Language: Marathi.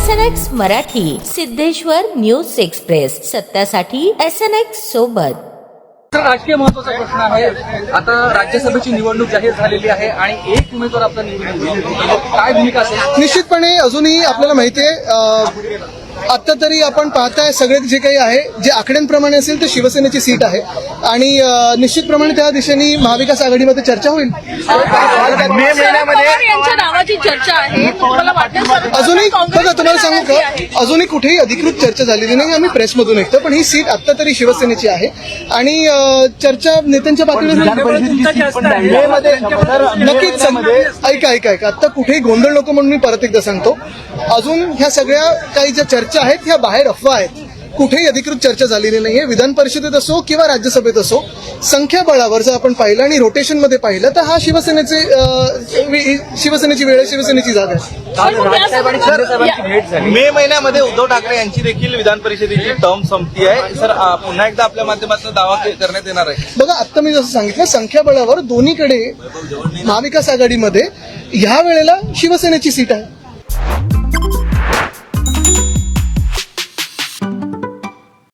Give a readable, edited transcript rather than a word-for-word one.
SNX Marathi, Siddheshwar news express, सत्यासाठी SNX सोबत. राजकीय महत्वाचा प्रश्न आहे. आता राज्यसभेची निवडणूक जाहीर झालेली आहे आणि एक उमेदवार आपला निवडून येईल. काय भूमिका असेल? निश्चितपणे अजूनही आपल्याला माहिती आहे, आता तरी आपण पाहताय सगळे जे काही आहे, जे आकड्यांप्रमाणे असेल तर शिवसेनेची सीट आहे आणि निश्चितप्रमाणे त्या दिशेने महाविकास आघाडीमध्ये चर्चा होईल. मे महिन्यामध्ये यांच्या नावाची चर्चा आहे. तुम्हाला वाटतं अजूनही बघा, तुम्हाला सांगू का, अजूनही कुठेही अधिकृत चर्चा झालेली नाही. आम्ही प्रेसमधून ऐकतो, पण ही सीट आता तरी शिवसेनेची आहे आणि चर्चा नेत्यांच्या पातळीवर नक्कीच. ऐका आता कुठेही गोंधळ नको म्हणून मी परत एकदा सांगतो, अजून ह्या सगळ्या काही ज्या चर्चा आहेत ह्या बाहेर अफवा आहेत. कुठेही अधिकृत चर्चा झालेली नाहीये. विधान परिषदेत असो किंवा राज्यसभेत असो, संख्याबळावर जर आपण पाहिलं आणि रोटेशनमध्ये पाहिलं तर हा शिवसेनेची वेळ आहे, शिवसेनेची जागा आहे. मे महिन्यामध्ये उद्धव ठाकरे यांची देखील विधान परिषदेची टर्म संपती आहे. सर, पुन्हा एकदा आपल्या माध्यमातून दावा करण्यात येणार आहे. बघा, आता मी जसं सांगितलं, संख्याबळावर दोन्हीकडे महाविकास आघाडीमध्ये ह्या वेळेला शिवसेनेची सीट आहे.